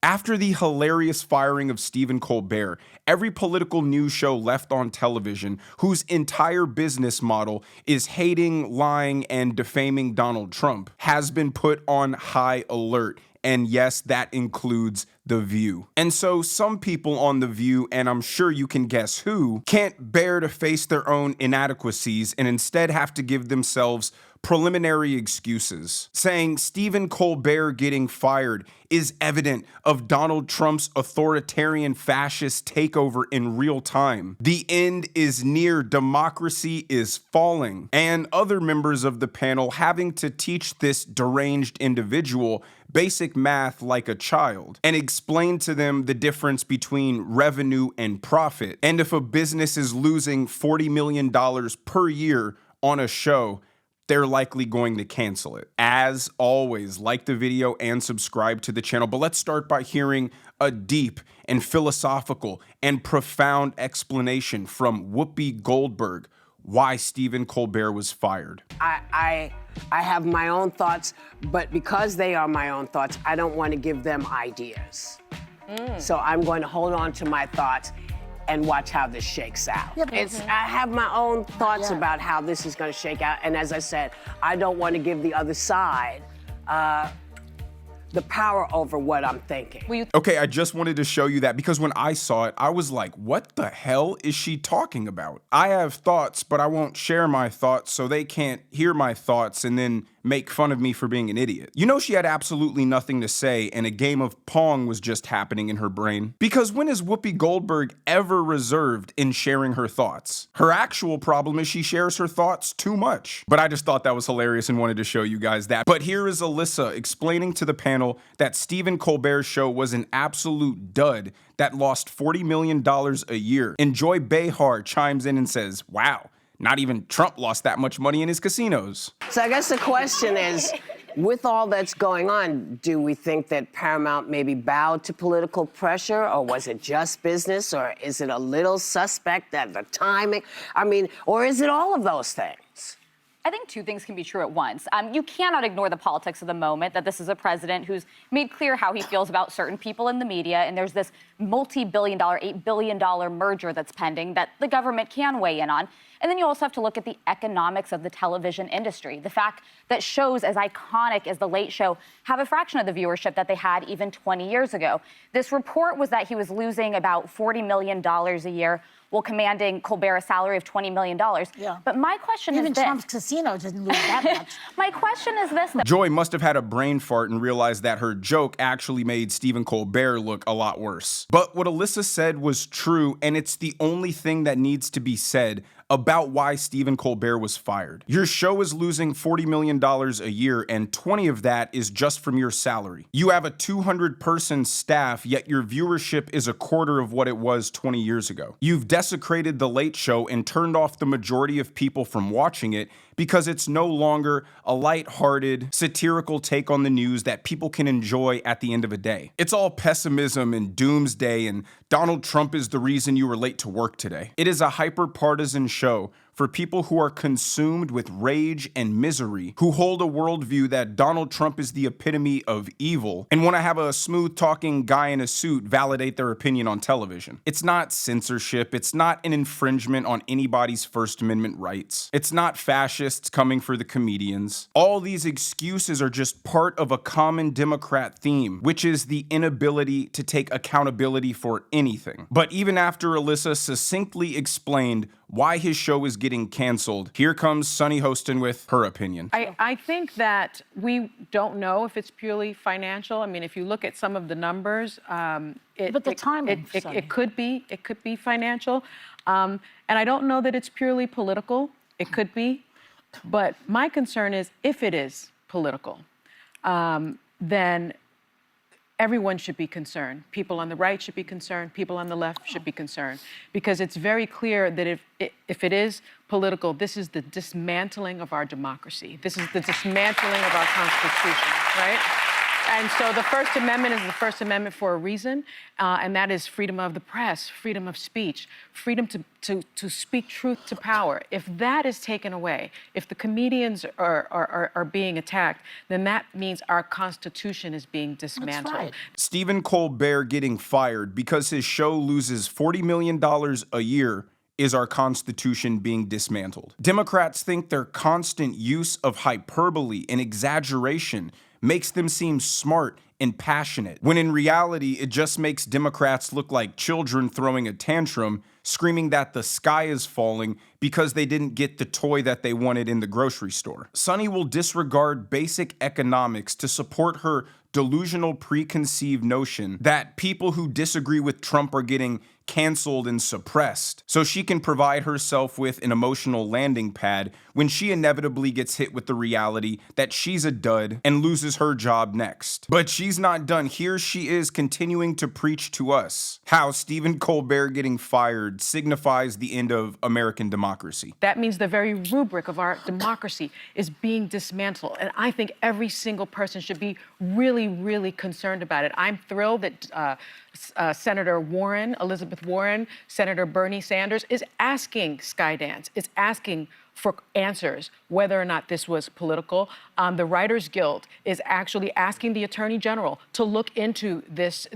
After the hilarious firing of Stephen Colbert, every political news show left on television whose entire business model is hating, lying, and defaming Donald Trump has been put on high alert. And yes, that includes The View. And so some people on The View, and I'm sure you can guess who, can't bear to face their own inadequacies and instead have to give themselves preliminary excuses, saying Stephen Colbert getting fired is evident of Donald Trump's authoritarian fascist takeover in real time. The end is near, democracy is falling. And other members of the panel having to teach this deranged individual basic math like a child and explain to them the difference between revenue and profit. And if a business is losing $40 million per year on a show, they're likely going to cancel it. As always, like the video and subscribe to the channel. But let's start by hearing a deep and philosophical and profound explanation from Whoopi Goldberg why Stephen Colbert was fired. I have my own thoughts, but because they are my own thoughts, I don't want to give them ideas. So I'm going to hold on to my thoughts and watch how this shakes out. I have my own thoughts about how this is going to shake out, and as I said, I don't want to give the other side the power over what I'm thinking. Okay, I just wanted to show you that because when I saw it, I was like, what the hell is she talking about? I have thoughts, but I won't share my thoughts so they can't hear my thoughts and then make fun of me for being an idiot. You know she had absolutely nothing to say and a game of Pong was just happening in her brain. Because when is Whoopi Goldberg ever reserved in sharing her thoughts? Her actual problem is she shares her thoughts too much. But I just thought that was hilarious and wanted to show you guys that. But here is Alyssa explaining to the panel that Stephen Colbert's show was an absolute dud that lost $40 million a year. And Joy Behar chimes in and says, wow, not even Trump lost that much money in his casinos. So I guess the question is, with all that's going on, do we think that Paramount maybe bowed to political pressure, or was it just business, or is it a little suspect at the timing? I mean, or is it all of those things? I think two things can be true at once. You cannot ignore the politics of the moment, that this is a president who's made clear how he feels about certain people in the media, and there's this multi-billion-dollar, $8 billion merger that's pending that the government can weigh in on. And then you also have to look at the economics of the television industry. The fact that shows as iconic as The Late Show have a fraction of the viewership that they had even 20 years ago. This report was that he was losing about $40 million a year while commanding Colbert a salary of $20 million. Yeah. But my question is this. Even Trump's casino didn't lose that much. My question is this. Joy must have had a brain fart and realized that her joke actually made Stephen Colbert look a lot worse. But what Alyssa said was true, and it's the only thing that needs to be said about why Stephen Colbert was fired. Your show is losing $40 million a year, and 20 of that is just from your salary. You have a 200-person staff, yet your viewership is a quarter of what it was 20 years ago. You've desecrated The Late Show and turned off the majority of people from watching it because it's no longer a lighthearted, satirical take on the news that people can enjoy at the end of a day. It's all pessimism and doomsday, and Donald Trump is the reason you were late to work today. It is a hyper-partisan show for people who are consumed with rage and misery, who hold a worldview that Donald Trump is the epitome of evil, and want to have a smooth-talking guy in a suit validate their opinion on television. It's not censorship. It's not an infringement on anybody's First Amendment rights. It's not fascists coming for the comedians. All these excuses are just part of a common Democrat theme, which is the inability to take accountability for anything. But even after Alyssa succinctly explained why his show is getting canceled, here comes Sunny Hostin with her opinion. I think that we don't know if it's purely financial. I mean, if you look at some of the numbers, but the timing, it could be financial, and I don't know that it's purely political. It could be, but my concern is if it is political, then everyone should be concerned. People on the right should be concerned. People on the left should be concerned. Because it's very clear that if it is political, this is the dismantling of our democracy. This is the dismantling of our Constitution, right? And so the First Amendment is the First Amendment for a reason, and that is freedom of the press, freedom of speech, freedom to speak truth to power. If that is taken away, if the comedians are being attacked, then that means our Constitution is being dismantled. That's right. Stephen Colbert getting fired because his show loses $40 million a year is our Constitution being dismantled. Democrats think their constant use of hyperbole and exaggeration makes them seem smart and passionate, when in reality, it just makes Democrats look like children throwing a tantrum, screaming that the sky is falling because they didn't get the toy that they wanted in the grocery store. Sunny will disregard basic economics to support her delusional preconceived notion that people who disagree with Trump are getting canceled and suppressed, so she can provide herself with an emotional landing pad when she inevitably gets hit with the reality that she's a dud and loses her job next. But she's not done. Here she is continuing to preach to us how Stephen Colbert getting fired signifies the end of American democracy. That means the very rubric of our democracy is being dismantled. And I think every single person should be really, really concerned about it. I'm thrilled that Senator Warren, Elizabeth Warren, Senator Bernie Sanders is asking Skydance, is asking for answers whether or not this was political. The Writers Guild is actually asking the Attorney General to look into this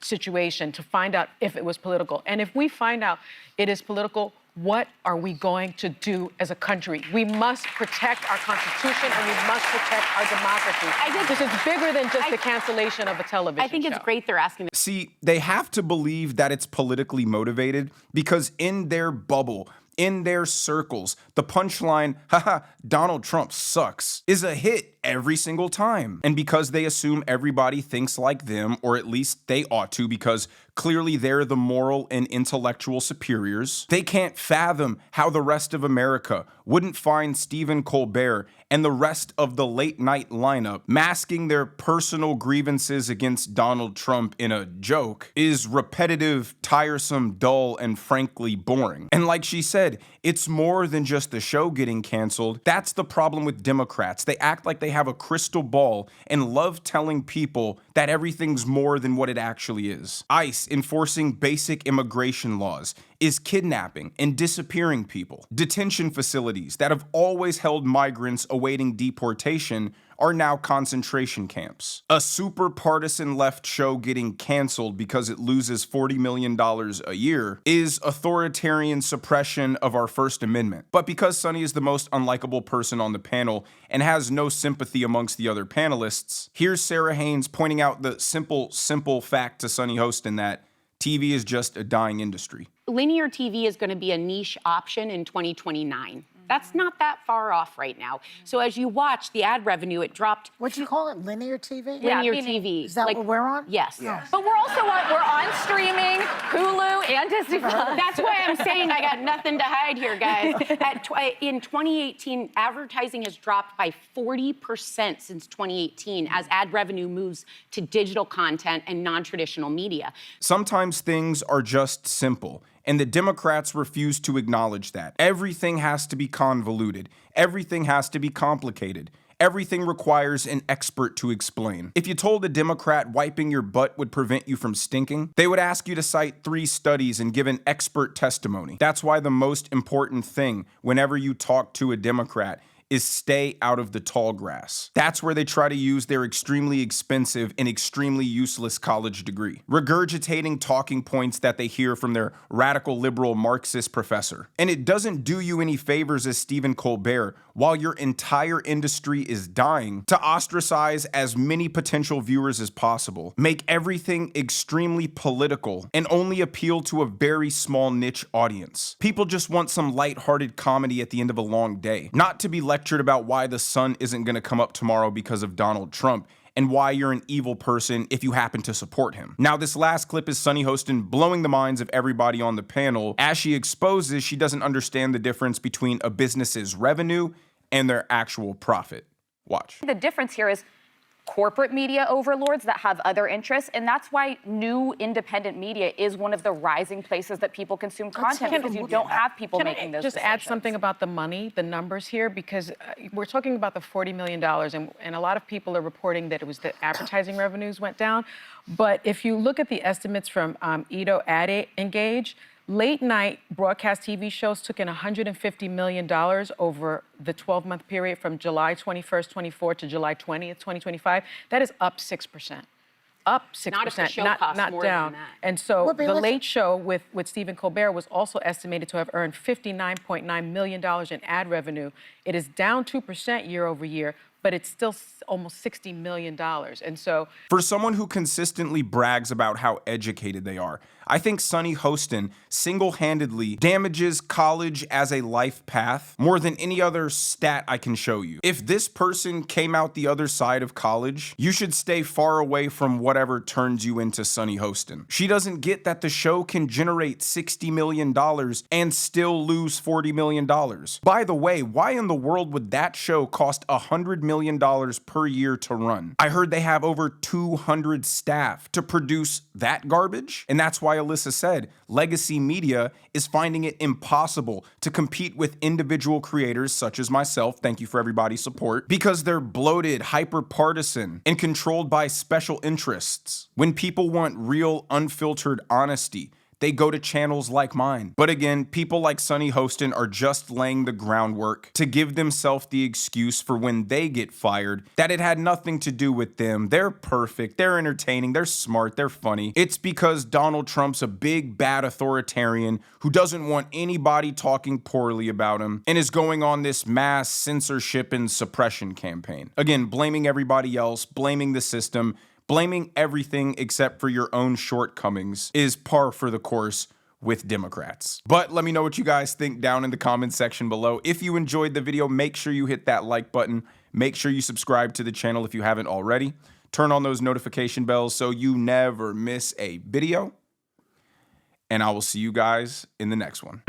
situation to find out if it was political. And if we find out it is political, what are we going to do as a country? We must protect our Constitution and we must protect our democracy. This is bigger than just the cancellation of a television I think it's show. great they're asking. See, they have to believe that it's politically motivated because in their bubble, in their circles, the punchline, haha, Donald Trump sucks, is a hit every single time. And because they assume everybody thinks like them, or at least they ought to, because clearly they're the moral and intellectual superiors, they can't fathom how the rest of America wouldn't find Stephen Colbert and the rest of the late night lineup masking their personal grievances against Donald Trump in a joke is repetitive, tiresome, dull, and frankly boring. And like she said, it's more than just the show getting canceled. That's the problem with Democrats. They act like they have a crystal ball and love telling people that everything's more than what it actually is. ICE enforcing basic immigration laws is kidnapping and disappearing people. Detention facilities that have always held migrants awaiting deportation are now concentration camps. A super partisan left show getting canceled because it loses $40 million a year is authoritarian suppression of our First Amendment. But because Sunny is the most unlikable person on the panel and has no sympathy amongst the other panelists, here's Sarah Haynes pointing out the simple fact to Sunny Hostin that TV is just a dying industry. Linear TV is going to be a niche option in 2029. That's not that far off right now. So as you watch the ad revenue, it dropped. What do you call it? Linear TV? Linear TV. Is that what we're on? Yes. But we're also on streaming, Hulu, and Disney+. That's why I'm saying I got nothing to hide here, guys. In 2018, advertising has dropped by 40% since 2018 as ad revenue moves to digital content and non-traditional media. Sometimes things are just simple, and the Democrats refuse to acknowledge that. Everything has to be convoluted. Everything has to be complicated. Everything requires an expert to explain. If you told a Democrat wiping your butt would prevent you from stinking, they would ask you to cite 3 studies and give an expert testimony. That's why the most important thing whenever you talk to a Democrat is stay out of the tall grass. That's where they try to use their extremely expensive and extremely useless college degree, regurgitating talking points that they hear from their radical liberal Marxist professor. And it doesn't do you any favors as Stephen Colbert, while your entire industry is dying, to ostracize as many potential viewers as possible, make everything extremely political, and only appeal to a very small niche audience. People just want some lighthearted comedy at the end of a long day, not to be lectured about why the sun isn't going to come up tomorrow because of Donald Trump, and why you're an evil person if you happen to support him. Now, this last clip is Sunny Hostin blowing the minds of everybody on the panel as she exposes she doesn't understand the difference between a business's revenue and their actual profit. Watch. The difference here is corporate media overlords that have other interests, and that's why new independent media is one of the rising places that people consume content, because you don't have people making those just decisions. add something about the money, the numbers here, because we're talking about the $40 million, and a lot of people are reporting that it was the advertising revenues went down. But if you look at the estimates from Edo Ad Engage, late night broadcast TV shows took in $150 million over the 12-month period from July 21st, 24 to July 20th, 2025. That is up 6%. Up 6%, Not if the show costs not more down. than that. And so Well, but the let's- Late Show with Stephen Colbert was also estimated to have earned $59.9 million in ad revenue. It is down 2% year over year, but it's still almost $60 million. And so For someone who consistently brags about how educated they are, I think Sunny Hostin single-handedly damages college as a life path more than any other stat I can show you. If this person came out the other side of college, you should stay far away from whatever turns you into Sunny Hostin. She doesn't get that the show can generate $60 million and still lose $40 million. By the way, why in the world would that show cost $100 million per year to run? I heard they have over 200 staff to produce that garbage, and that's why Alyssa said legacy media is finding it impossible to compete with individual creators such as myself, thank you for everybody's support, because they're bloated, hyper-partisan, and controlled by special interests. When people want real, unfiltered honesty, they go to channels like mine. But again, people like Sunny Hostin are just laying the groundwork to give themselves the excuse for when they get fired that it had nothing to do with them. They're perfect, they're entertaining, they're smart, they're funny. It's because Donald Trump's a big, bad authoritarian who doesn't want anybody talking poorly about him and is going on this mass censorship and suppression campaign. Again, blaming everybody else, blaming the system, blaming everything except for your own shortcomings is par for the course with Democrats. But let me know what you guys think down in the comment section below. If you enjoyed the video, make sure you hit that like button. Make sure you subscribe to the channel if you haven't already. Turn on those notification bells so you never miss a video. And I will see you guys in the next one.